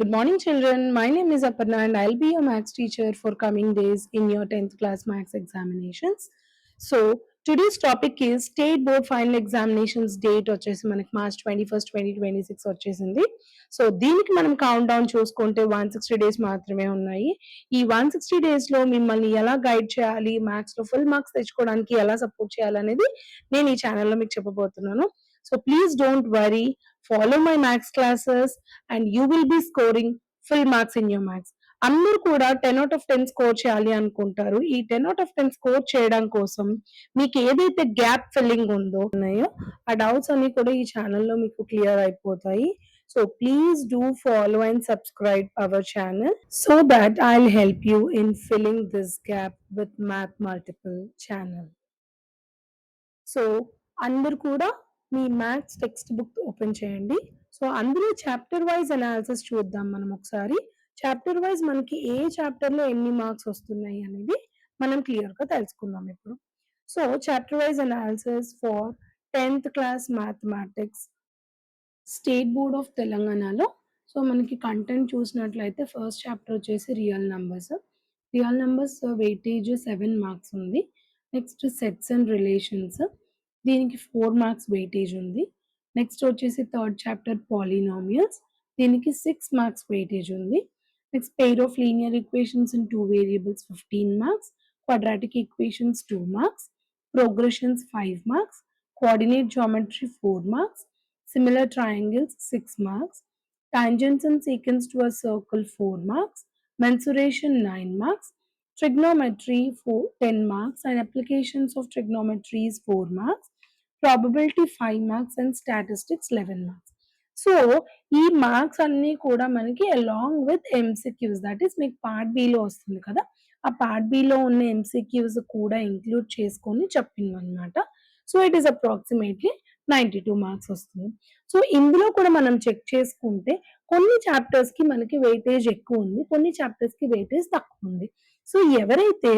Good morning, children. My name is Aparna, and I'll be your maths teacher for coming days in your 10th class maths examinations. So, today's topic is State Board Final Examinations date వచ్చేసి మనకి March 21st, 2026 వచ్చేసింది. So, దీనికి మనం count down చూసుకుంటే 160 days మాత్రమే ఉన్నాయి. ఈ 160 డేస్లో మిమ్మల్ని ఎలా గైడ్ చేయాలి, మ్యాథ్స్లో ఫుల్ మార్క్స్ తెచ్చుకోవడానికి ఎలా సపోర్ట్ చేయాలనేది నేను ఈ ఛానల్లో మీకు చెప్పబోతున్నాను. So, please don't worry, follow my maths classes and you will be scoring full marks in your maths. అందరూ కూడా 10 out of 10 స్కోర్ చేయాలి అనుకుంటారు. ఈ 10 out of 10 స్కోర్ చేయడం కోసం మీకు ఏదైతే గ్యాప్ ఫిల్లింగ్ ఉన్నాయో ఆ డౌట్స్ అన్ని కూడా ఈ ఛానల్లో మీకు క్లియర్ అయిపోతాయి. So please do follow and subscribe our channel so that I'll help you in filling this gap with math multiple channel. So అందరూ కూడా మీ మ్యాథ్స్ టెక్స్ట్ బుక్ ఓపెన్ చేయండి. సో అందులో చాప్టర్ వైజ్ అనాలిసిస్ చూద్దాం మనం ఒకసారి. Chapter wise మనకి ఏ చాప్టర్లో ఎన్ని మార్క్స్ వస్తున్నాయి అనేది మనం క్లియర్గా తెలుసుకుందాం ఇప్పుడు. So chapter wise analysis for 10th class mathematics state board of తెలంగాణలో. సో మనకి కంటెంట్ చూసినట్లయితే ఫస్ట్ చాప్టర్ వచ్చేసి real numbers. Real numbers weightage 7 marks ఉంది. నెక్స్ట్ సెట్స్ అండ్ రిలేషన్స్, దీనికి 4 మార్క్స్ వెయిటేజ్ ఉంది. నెక్స్ట్ వచ్చేసి థర్డ్ చాప్టర్ పాలినామియల్స్, దీనికి 6 marks weightage ఉంది. Next pair of linear equations in 2 variables 15 marks, quadratic equations 2 marks, progressions 5 marks, coordinate geometry 4 marks, similar triangles 6 marks, tangents and secants to a circle 4 marks, mensuration 9 marks, trigonometry 10 marks and applications of trigonometry is 4 marks, probability 5 marks and statistics 11 marks. So ఈ marks అన్నీ కూడా మనకి along with MCQs, that is మీకు part below వస్తుంది కదా, ఆ part below ఉన్న MCQs కూడా ఇంక్లూడ్ చేసుకొని చెప్పింది అనమాట. So it is approximately 92 marks వస్తుంది. సో ఇందులో కూడా మనం చెక్ చేసుకుంటే కొన్ని చాప్టర్స్కి మనకి వెయిటేజ్ ఎక్కువ ఉంది, కొన్ని చాప్టర్స్కి వెయిటేజ్ తక్కువ ఉంది. సో ఎవరైతే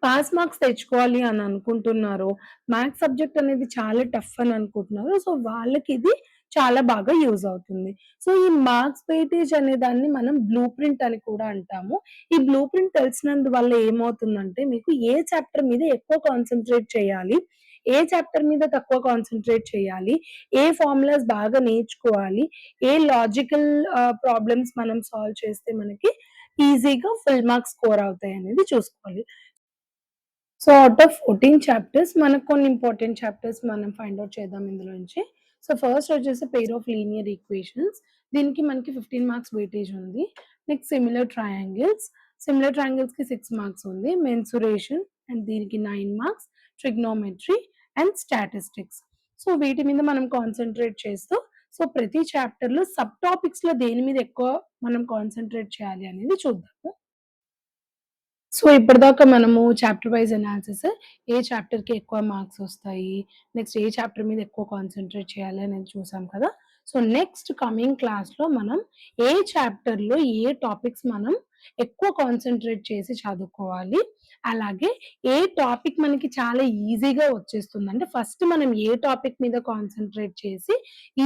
పాస్ మార్క్స్ తెచ్చుకోవాలి అని అనుకుంటున్నారో, మ్యాథ్స్ సబ్జెక్ట్ అనేది చాలా టఫ్ అని అనుకుంటున్నారో, సో వాళ్ళకి ఇది చాలా బాగా యూజ్ అవుతుంది. సో ఈ మార్క్స్ వెయిటేజ్ అనే దాన్ని మనం బ్లూ ప్రింట్ అని కూడా అంటాము. ఈ బ్లూ ప్రింట్ తెలిసినందువల్ల ఏమవుతుందంటే మీకు ఏ చాప్టర్ మీద ఎక్కువ కాన్సంట్రేట్ చేయాలి, ఏ చాప్టర్ మీద తక్కువ కాన్సంట్రేట్ చేయాలి, ఏ ఫార్ములాస్ బాగా నేర్చుకోవాలి, ఏ లాజికల్ ప్రాబ్లమ్స్ మనం సాల్వ్ చేస్తే మనకి ఈజీగా ఫుల్ మార్క్స్ స్కోర్ అవుతాయి అనేది చూసుకోవాలి. సో అవుట్ ఆఫ్ 14 చాప్టర్స్ మనకు కొన్ని ఇంపార్టెంట్ చాప్టర్స్ మనం ఫైండ్ అవుట్ చేద్దాం ఇందులో నుంచి. సో ఫస్ట్ వచ్చేసి పెయిర్ ఆఫ్ లీనియర్ ఈక్వేషన్స్, దీనికి మనకి 15 మార్క్స్ వెయిటేజ్ ఉంది. నెక్స్ట్ సిమిలర్ ట్రయాంగిల్స్కి 6 మార్క్స్ ఉంది. మెన్సురేషన్ అండ్ దీనికి 9 marks, trigonometry and statistics. So వీటి మీద మనం కాన్సన్ట్రేట్ చేస్తూ, సో ప్రతి చాప్టర్లో సబ్ టాపిక్స్లో దేని మీద ఎక్కువ మనం కాన్సన్ట్రేట్ చేయాలి అనేది చూద్దాము. సో ఇప్పటిదాకా మనము చాప్టర్ వైజ్ అనాలిసిస్, ఏ చాప్టర్‌కి ఎక్కువ మార్క్స్ వస్తాయి, నెక్స్ట్ ఏ చాప్టర్ మీద ఎక్కువ కాన్సంట్రేట్ చేయాలి అనేది చూసాం కదా. సో నెక్స్ట్ కమింగ్ క్లాస్‌లో మనం ఏ చాప్టర్‌లో ఏ టాపిక్స్ మనం ఎక్కువ కాన్సంట్రేట్ చేసి చదువుకోవాలి, అలాగే ఏ టాపిక్ మనకి చాలా ఈజీగా వచ్చేస్తుంది. అంటే ఫస్ట్ మనం ఏ టాపిక్ మీద కాన్సంట్రేట్ చేసి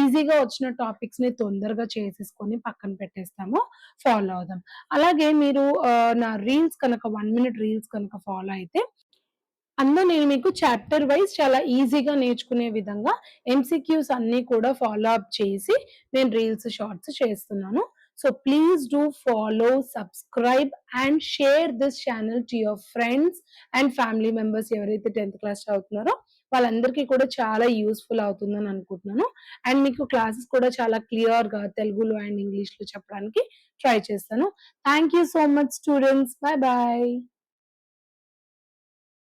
ఈజీగా వచ్చిన టాపిక్స్‌ని తొందరగా చేసేసుకొని పక్కన పెట్టేస్తామో ఫాలో అవుదాం. అలాగే మీరు నా రీల్స్ కనుక 1 మినిట్ రీల్స్ కనుక ఫాలో అయితే అందులో నేను మీకు చాప్టర్ వైస్ చాలా ఈజీగా నేర్చుకునే విధంగా ఎంసీక్యూస్ అన్నీ కూడా ఫాలో అప్ చేసి నేను రీల్స్, షార్ట్స్ చేస్తున్నాను. So please do follow, subscribe and share this channel to your friends and family members. ఎవరైతే 10th క్లాస్ చదువుతున్నారో వాళ్ళందరికీ కూడా చాలా యూస్‌ఫుల్ అవుతుందని అనుకుంటున్నాను. అండ్ మీకు క్లాసెస్ కూడా చాలా క్లియర్‌గా తెలుగులో అండ్ ఇంగ్లీష్‌లో చెప్పడానికి ట్రై చేస్తాను. Thank you so much students. By by.